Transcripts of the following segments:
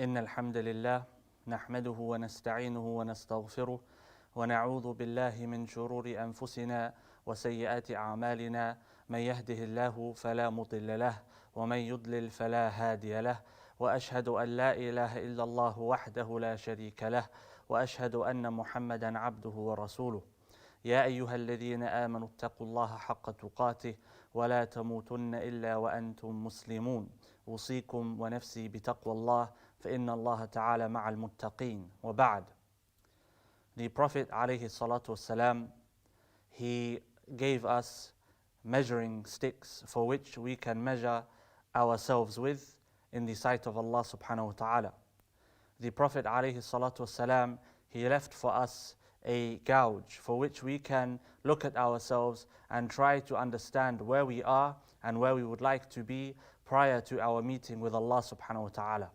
إن الحمد لله نحمده ونستعينه ونستغفره ونعوذ بالله من شرور أنفسنا وسيئات أعمالنا من يهده الله فلا مضل له ومن يضلل فلا هادي له وأشهد أن لا إله إلا الله وحده لا شريك له وأشهد أن محمدا عبده ورسوله يا أيها الذين آمنوا اتقوا الله حق تقاته ولا تموتن إلا وأنتم مسلمون أوصيكم ونفسي بتقوى الله فإن الله تعالى مع المتقين وبعد. The Prophet عليه الصلاة والسلام, he gave us measuring sticks for which we can measure ourselves with in the sight of Allah subhanahu wa ta'ala. The Prophet عليه الصلاة والسلام, he left for us a gauge for which we can look at ourselves and try to understand where we are and where we would like to be prior to our meeting with Allah subhanahu wa ta'ala.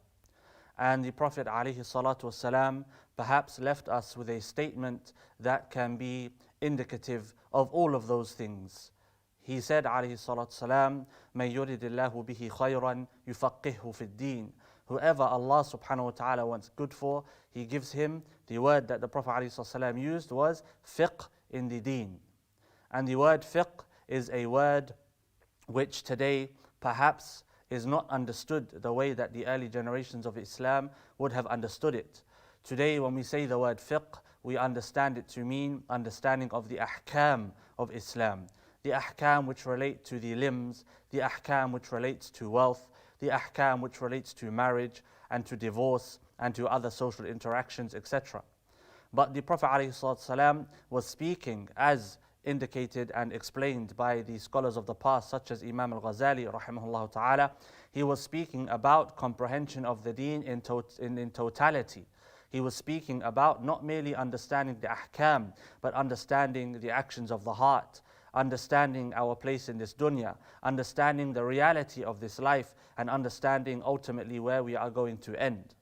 And the Prophet ﷺ perhaps left us with a statement that can be indicative of all of those things. He said ﷺ, مَنْ يُرِدِ اللَّهُ بِهِ خَيْرًا يُفَقِّهُ فِي الدِّينِ. Whoever Allah subhanahu wa ta'ala wants good for, He gives him. The word that the Prophet ﷺ used was fiqh in the deen. And the word fiqh is a word which today perhaps is not understood the way that the early generations of Islam would have understood it. Today when we say the word fiqh, we understand it to mean understanding of the ahkam of Islam. The ahkam which relate to the limbs, the ahkam which relates to wealth, the ahkam which relates to marriage and to divorce and to other social interactions, etc. But the Prophet ﷺ was speaking as indicated and explained by the scholars of the past, such as Imam al-Ghazali rahimahullah ta'ala. He was speaking about comprehension of the deen in totality. He was speaking about not merely understanding the ahkam, but understanding the actions of the heart, understanding our place in this dunya, understanding the reality of this life, and understanding ultimately where we are going to end.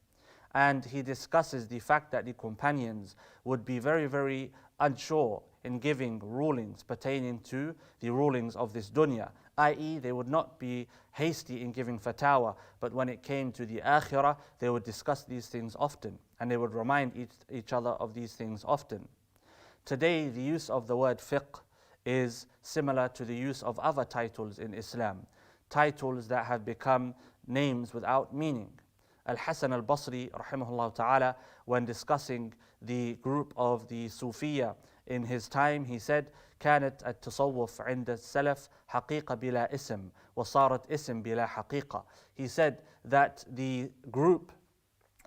And he discusses the fact that the companions would be very, very unsure in giving rulings pertaining to the rulings of this dunya, i.e. they would not be hasty in giving fatwa, but when it came to the akhirah, they would discuss these things often, and they would remind each other of these things often. Today, the use of the word fiqh is similar to the use of other titles in Islam, titles that have become names without meaning. Al-Hasan al-Basri rahimahullah ta'ala, when discussing the group of the Sufiya in his time, he said, كانت التصوف عند السلف حقيقة بلا اسم وصارت اسم بلا حقيقة. He said that the group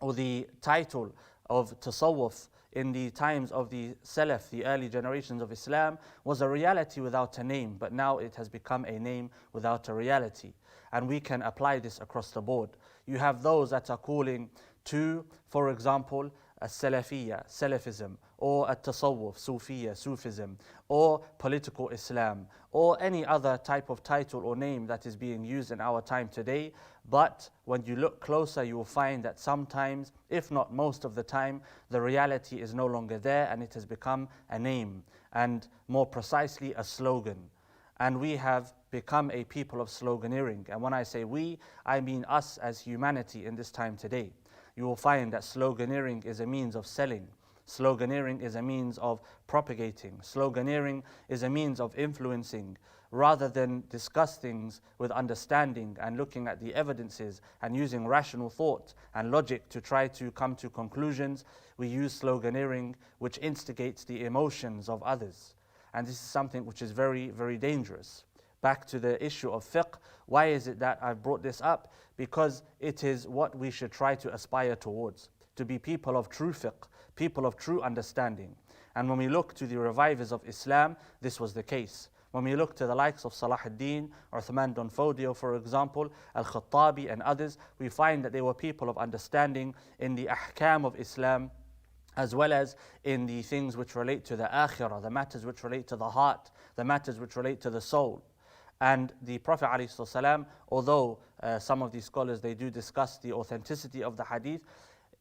or the title of tasawwuf in the times of the Salaf, the early generations of Islam, was a reality without a name, but now it has become a name without a reality. And we can apply this across the board. You have those that are calling to, for example, a Salafiyya, Salafism, or a Tasawwuf, Sufiyya, Sufism, or political Islam, or any other type of title or name that is being used in our time today. But when you look closer, you will find that sometimes, if not most of the time, the reality is no longer there and it has become a name, and more precisely a slogan. And we have become a people of sloganeering. And when I say we, I mean us as humanity in this time today. You will find that sloganeering is a means of selling. Sloganeering is a means of propagating. Sloganeering is a means of influencing. Rather than discuss things with understanding and looking at the evidences and using rational thought and logic to try to come to conclusions, we use sloganeering which instigates the emotions of others. And this is something which is very, very dangerous. Back to the issue of fiqh, why is it that I've brought this up? Because it is what we should try to aspire towards, to be people of true fiqh, people of true understanding. And when we look to the revivers of Islam, this was the case. When we look to the likes of Salah ad-Din, Uthman bin Fodio, for example, Al-Khattabi and others, we find that they were people of understanding in the ahkam of Islam, as well as in the things which relate to the akhirah, the matters which relate to the heart, the matters which relate to the soul. And the Prophet ﷺ, although some of these scholars, they do discuss the authenticity of the hadith,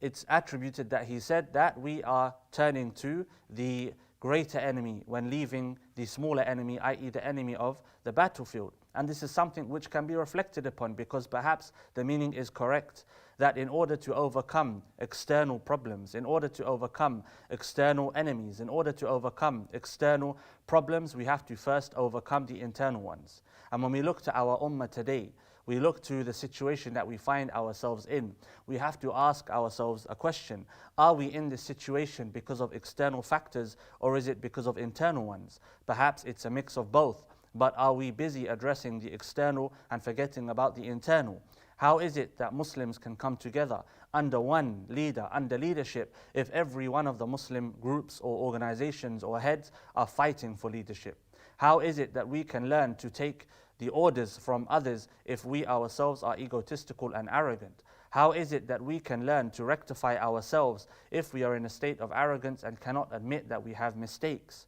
it's attributed that he said that we are turning to the greater enemy when leaving the smaller enemy, i.e. the enemy of the battlefield. And this is something which can be reflected upon, because perhaps the meaning is correct, that in order to overcome external problems, in order to overcome external enemies, in order to overcome external problems, we have to first overcome the internal ones. And when we look to our ummah today, we look to the situation that we find ourselves in, we have to ask ourselves a question. Are we in this situation because of external factors, or is it because of internal ones? Perhaps it's a mix of both, but are we busy addressing the external and forgetting about the internal? How is it that Muslims can come together under one leader, under leadership, if every one of the Muslim groups or organizations or heads are fighting for leadership? How is it that we can learn to take the orders from others if we ourselves are egotistical and arrogant? How is it that we can learn to rectify ourselves if we are in a state of arrogance and cannot admit that we have mistakes?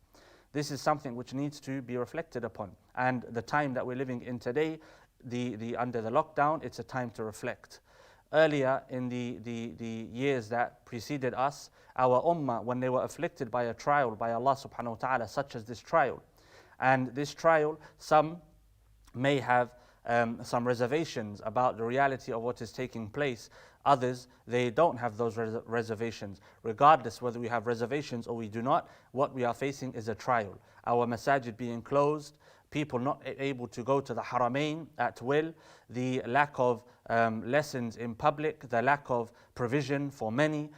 This is something which needs to be reflected upon. And the time that we're living in today, under the lockdown, it's a time to reflect. Earlier in the years that preceded us, our ummah, when they were afflicted by a trial by Allah subhanahu wa ta'ala, such as this trial, and this trial, some may have some reservations about the reality of what is taking place. Others, they don't have those reservations. Regardless whether we have reservations or we do not, what we are facing is a trial. Our masajid being closed, people not able to go to the haramain at will, the lack of lessons in public, the lack of provision for many,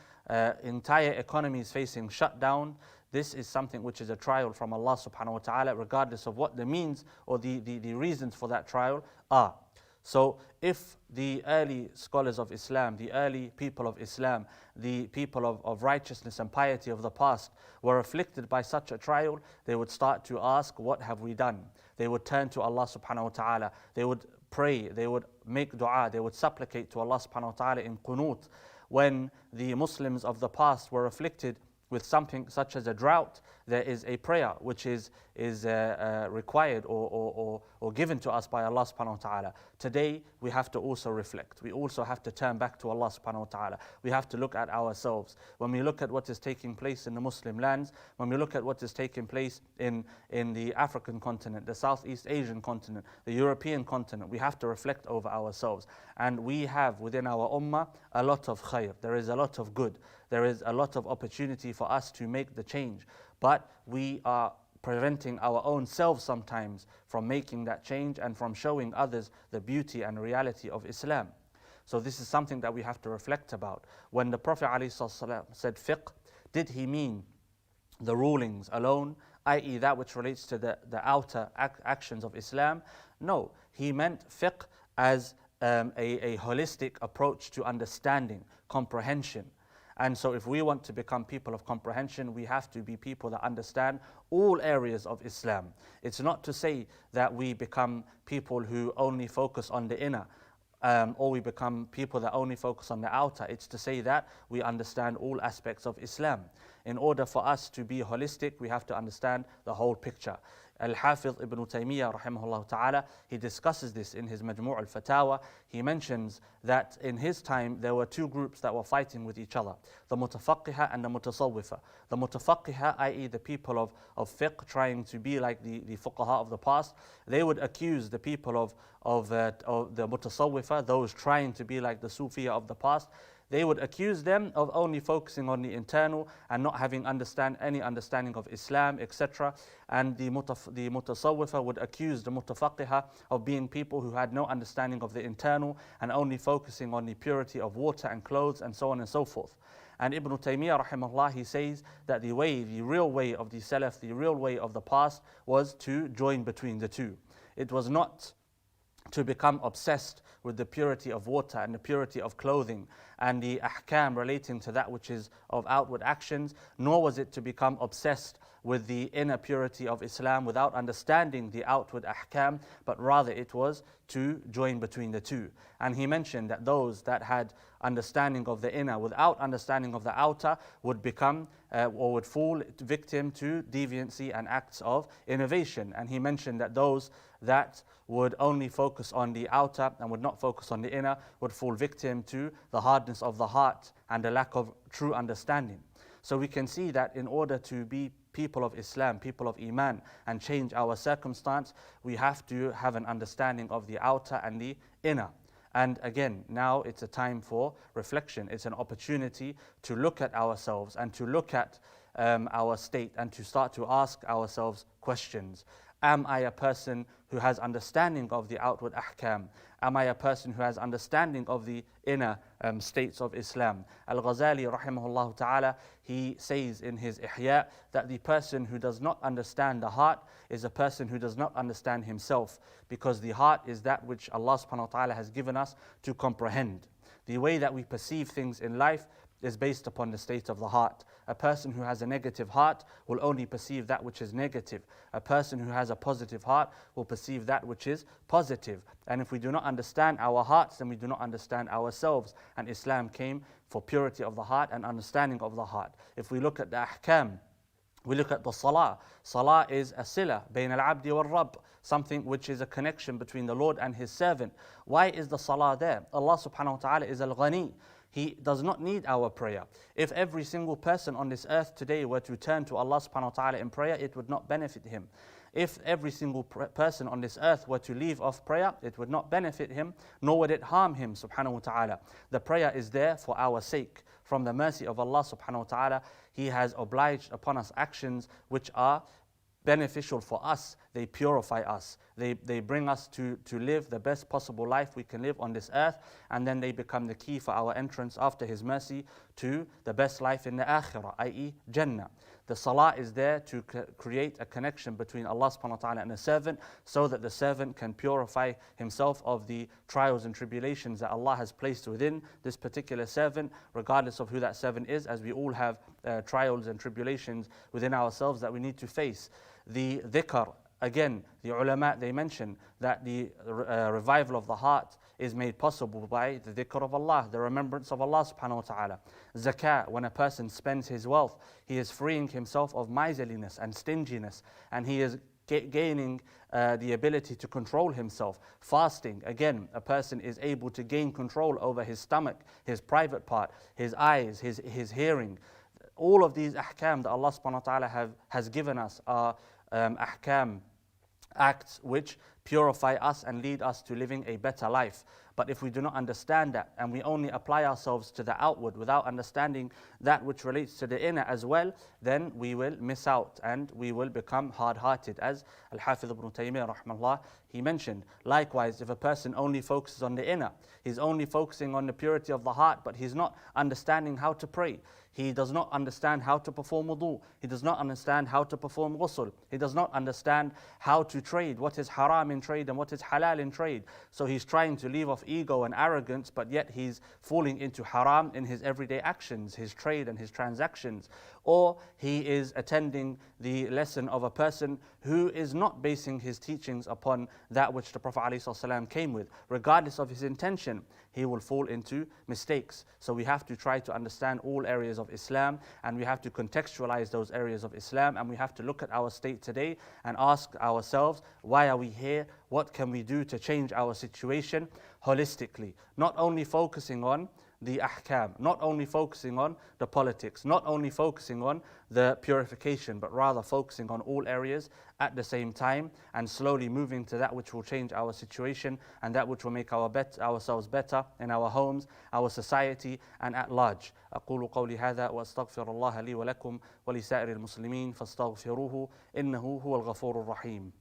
entire economies facing shutdown. This is something which is a trial from Allah subhanahu wa ta'ala, regardless of what the means or the reasons for that trial are. So if the early scholars of Islam, the early people of Islam, the people of righteousness and piety of the past were afflicted by such a trial, they would start to ask, what have we done? They would turn to Allah subhanahu wa ta'ala, they would pray, they would make dua, they would supplicate to Allah subhanahu wa ta'ala in qunut. When the Muslims of the past were afflicted with something such as a drought, there is a prayer which is required or given to us by Allah subhanahu wa ta'ala. Today we have to also reflect. We also have to turn back to Allah subhanahu wa ta'ala. We have to look at ourselves. When we look at what is taking place in the Muslim lands, when we look at what is taking place in the African continent, the Southeast Asian continent, the European continent, we have to reflect over ourselves. And we have within our ummah a lot of khair. There is a lot of good. There is a lot of opportunity for us to make the change. But we are preventing our own selves sometimes from making that change and from showing others the beauty and reality of Islam. So this is something that we have to reflect about. When the Prophet ﷺ said fiqh, did he mean the rulings alone, i.e. that which relates to the outer actions of Islam? No, he meant fiqh as a holistic approach to understanding, comprehension. And so if we want to become people of comprehension, we have to be people that understand all areas of Islam. It's not to say that we become people who only focus on the inner, or we become people that only focus on the outer. It's to say that we understand all aspects of Islam. In order for us to be holistic, we have to understand the whole picture. Al-Hafiz ibn Taymiyyah rahimahullah ta'ala, he discusses this in his Majmu' al-Fatawa. He mentions that in his time there were two groups that were fighting with each other, the Mutafaqqiha and the Mutasawwifa. The Mutafaqqiha, i.e. the people of fiqh, trying to be like the fuqaha of the past, they would accuse the people of the Mutasawwifa, those trying to be like the Sufiya of the past. They would accuse them of only focusing on the internal and not having any understanding of Islam, etc. And the Mutasawwifa would accuse the Mutafaqqiha of being people who had no understanding of the internal and only focusing on the purity of water and clothes and so on and so forth. And Ibn Taymiyyah rahimahullah, he says that the real way of the Salaf, the real way of the past was to join between the two. It was not to become obsessed with the purity of water and the purity of clothing and the ahkam relating to that which is of outward actions, nor was it to become obsessed with the inner purity of Islam without understanding the outward ahkam, but rather it was to join between the two. And he mentioned that those that had understanding of the inner without understanding of the outer would become or would fall victim to deviancy and acts of innovation. And he mentioned that those that would only focus on the outer and would not focus on the inner would fall victim to the hardness of the heart and the lack of true understanding. So we can see that in order to be people of Islam, people of Iman, and change our circumstance, we have to have an understanding of the outer and the inner. And again, now it's a time for reflection. It's an opportunity to look at ourselves and to look at our state and to start to ask ourselves questions. Am I a person who has understanding of the outward ahkam? Am I a person who has understanding of the inner states of Islam? Al-Ghazali rahimahullah ta'ala, he says in his Ihya that the person who does not understand the heart is a person who does not understand himself, because the heart is that which Allah subhanahu wa ta'ala has given us to comprehend. The way that we perceive things in life is based upon the state of the heart. A person who has a negative heart will only perceive that which is negative. A person who has a positive heart will perceive that which is positive. And if we do not understand our hearts, then we do not understand ourselves. And Islam came for purity of the heart and understanding of the heart. If we look at the ahkam, we look at the salah. Salah is a sila, bayn al-abdi wal-rabb, something which is a connection between the Lord and His servant. Why is the salah there? Allah subhanahu wa ta'ala is al-ghani. He does not need our prayer. If every single person on this earth today were to turn to Allah subhanahu wa ta'ala in prayer, it would not benefit him. If every single person on this earth were to leave off prayer, it would not benefit him, nor would it harm him subhanahu wa ta'ala. The prayer is there for our sake. From the mercy of Allah subhanahu wa ta'ala, He has obliged upon us actions which are beneficial for us. They purify us. They bring us to live the best possible life we can live on this earth, and then they become the key for our entrance after His mercy to the best life in the akhirah, i.e. Jannah. The salah is there to create a connection between Allah subhanahu wa ta'ala and the servant, so that the servant can purify himself of the trials and tribulations that Allah has placed within this particular servant, regardless of who that servant is, as we all have trials and tribulations within ourselves that we need to face. The dhikr, again, the ulama, they mention that the revival of the heart is made possible by the dhikr of Allah, the remembrance of Allah subhanahu wa ta'ala. Zakah, when a person spends his wealth, he is freeing himself of miserliness and stinginess, and he is gaining the ability to control himself. Fasting, again, a person is able to gain control over his stomach, his private part, his eyes, his hearing. All of these ahkam that Allah subhanahu wa ta'ala has given us are ahkam, acts which purify us and lead us to living a better life. But if we do not understand that, and we only apply ourselves to the outward without understanding that which relates to the inner as well, then we will miss out and we will become hard-hearted. As Al-Hafiz ibn Taymiyyah rahimahullah, he mentioned, likewise, if a person only focuses on the inner, he's only focusing on the purity of the heart, but he's not understanding how to pray. He does not understand how to perform wudu. He does not understand how to perform ghusl. He does not understand how to trade, what is haram in trade and what is halal in trade. So he's trying to leave off ego and arrogance, but yet he's falling into haram in his everyday actions, his trade and his transactions. Or he is attending the lesson of a person who is not basing his teachings upon that which the Prophet ﷺ came with. Regardless of his intention, he will fall into mistakes. So we have to try to understand all areas of Islam, and we have to contextualize those areas of Islam, and we have to look at our state today and ask ourselves, why are we here? What can we do to change our situation holistically? Not only focusing on the ahkam, not only focusing on the politics, not only focusing on the purification, but rather focusing on all areas at the same time, and slowly moving to that which will change our situation and that which will make ourselves better in our homes, our society, and at large. أقول قولي هذا وأستغفر الله لي ولكم ولسائر المسلمين فاستغفروه إنه هو الغفور الرحيم.